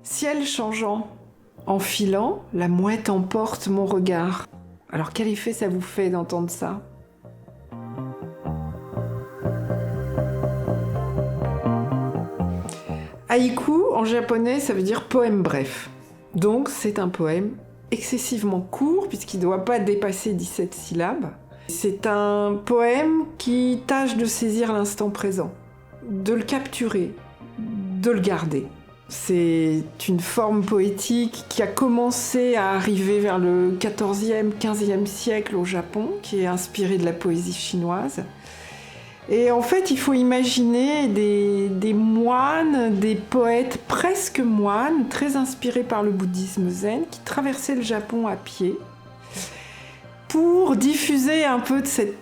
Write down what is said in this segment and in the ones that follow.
Ciel changeant, en filant, la mouette emporte mon regard. Alors quel effet ça vous fait d'entendre ça ? Haïku, en japonais, ça veut dire poème bref. Donc c'est un poème excessivement court, puisqu'il ne doit pas dépasser 17 syllabes. C'est un poème qui tâche de saisir l'instant présent, de le capturer, de le garder. C'est une forme poétique qui a commencé à arriver vers le XIVe, XVe siècle au Japon, qui est inspirée de la poésie chinoise. Et en fait, il faut imaginer des moines, des poètes presque moines, très inspirés par le bouddhisme zen, qui traversaient le Japon à pied pour diffuser un peu de cette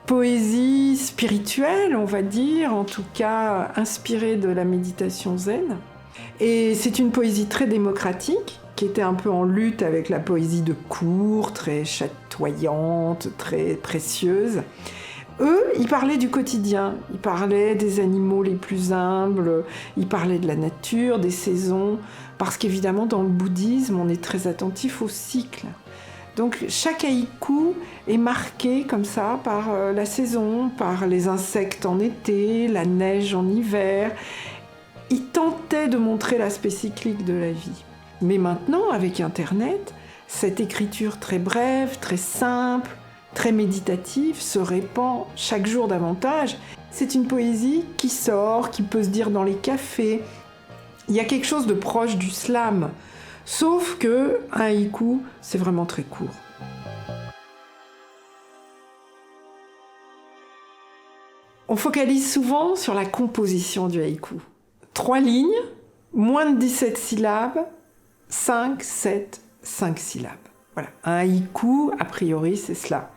poésie spirituelle, on va dire, en tout cas inspirée de la méditation zen. Et c'est une poésie très démocratique, qui était un peu en lutte avec la poésie de cour, très chatoyante, très précieuse. Eux, ils parlaient du quotidien, ils parlaient des animaux les plus humbles, ils parlaient de la nature, des saisons, parce qu'évidemment, dans le bouddhisme, on est très attentif au cycle. Donc chaque haïku est marqué comme ça par la saison, par les insectes en été, la neige en hiver. Il tentait de montrer l'aspect cyclique de la vie. Mais maintenant, avec Internet, cette écriture très brève, très simple, très méditative se répand chaque jour davantage. C'est une poésie qui sort, qui peut se dire dans les cafés. Il y a quelque chose de proche du slam. Sauf que un haïku, c'est vraiment très court. On focalise souvent sur la composition du haïku. 3 lignes, moins de 17 syllabes, 5, 7, 5 syllabes. Voilà, un haïku, a priori, c'est cela.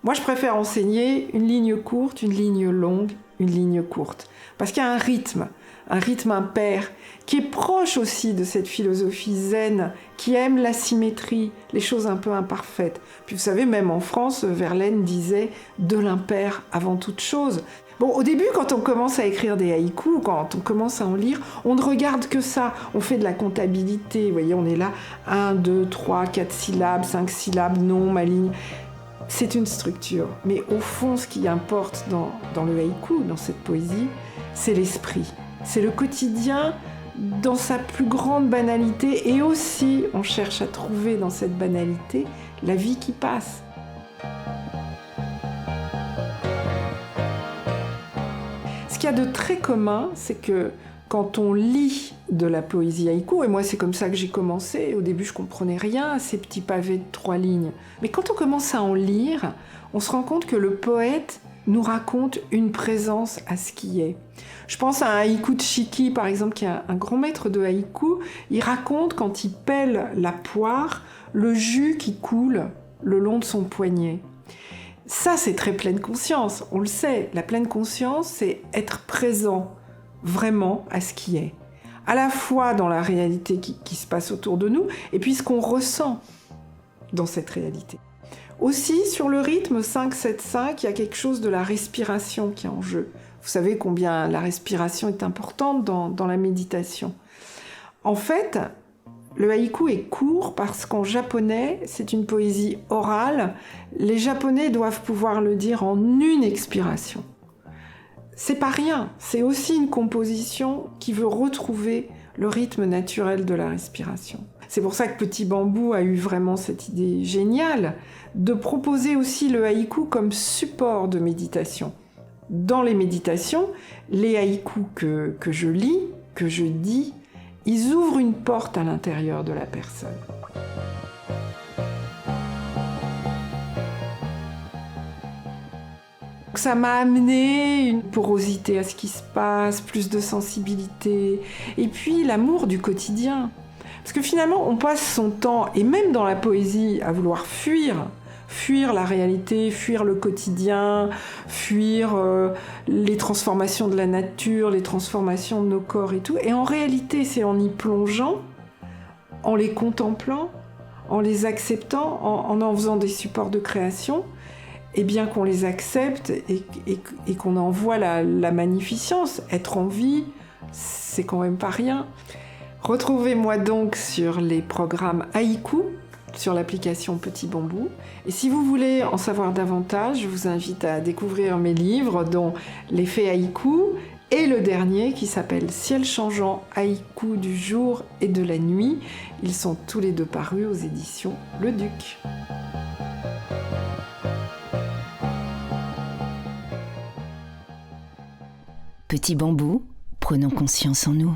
Moi, je préfère enseigner une ligne courte, une ligne longue, une ligne courte. Parce qu'il y a un rythme impair, qui est proche aussi de cette philosophie zen, qui aime la symétrie, les choses un peu imparfaites. Puis vous savez, même en France, Verlaine disait « de l'impair avant toute chose ». Bon, au début, quand on commence à écrire des haïkus, quand on commence à en lire, on ne regarde que ça. On fait de la comptabilité, vous voyez, on est là, 1, 2, 3, 4 syllabes, 5 syllabes, non, ma ligne. C'est une structure. Mais au fond, ce qui importe dans le haïku, dans cette poésie, c'est l'esprit. C'est le quotidien dans sa plus grande banalité. Et aussi, on cherche à trouver dans cette banalité la vie qui passe. Ce qu'il y a de très commun, c'est que quand on lit de la poésie haïku, et moi c'est comme ça que j'ai commencé, au début je comprenais rien à ces petits pavés de 3 lignes, mais quand on commence à en lire, on se rend compte que le poète nous raconte une présence à ce qui est. Je pense à un haïku de Shiki, par exemple, qui est un grand maître de haïku. Il raconte quand il pèle la poire, le jus qui coule le long de son poignet. Ça, c'est très pleine conscience, on le sait. La pleine conscience, c'est être présent vraiment à ce qui est. À la fois dans la réalité qui se passe autour de nous, et puis ce qu'on ressent dans cette réalité. Aussi, sur le rythme 5-7-5, il y a quelque chose de la respiration qui est en jeu. Vous savez combien la respiration est importante dans la méditation. En fait, le haïku est court parce qu'en japonais, c'est une poésie orale. Les Japonais doivent pouvoir le dire en une expiration. C'est pas rien, c'est aussi une composition qui veut retrouver le rythme naturel de la respiration. C'est pour ça que Petit Bambou a eu vraiment cette idée géniale de proposer aussi le haïku comme support de méditation. Dans les méditations, les haïkus que je lis, que je dis, ils ouvrent une porte à l'intérieur de la personne. Ça m'a amené une porosité à ce qui se passe, plus de sensibilité, et puis l'amour du quotidien. Parce que finalement, on passe son temps, et même dans la poésie, à vouloir fuir la réalité, fuir le quotidien, fuir les transformations de la nature, les transformations de nos corps et tout. Et en réalité, c'est en y plongeant, en les contemplant, en les acceptant, en faisant des supports de création, et bien qu'on les accepte et qu'on en voit la magnificence. Être en vie, c'est quand même pas rien. Retrouvez-moi donc sur les programmes Haïku, sur l'application Petit Bambou. Et si vous voulez en savoir davantage, je vous invite à découvrir mes livres, dont L'effet Haïku et le dernier qui s'appelle Ciel changeant, Haïku du jour et de la nuit. Ils sont tous les deux parus aux éditions Le Duc. Petit Bambou, prenons conscience en nous.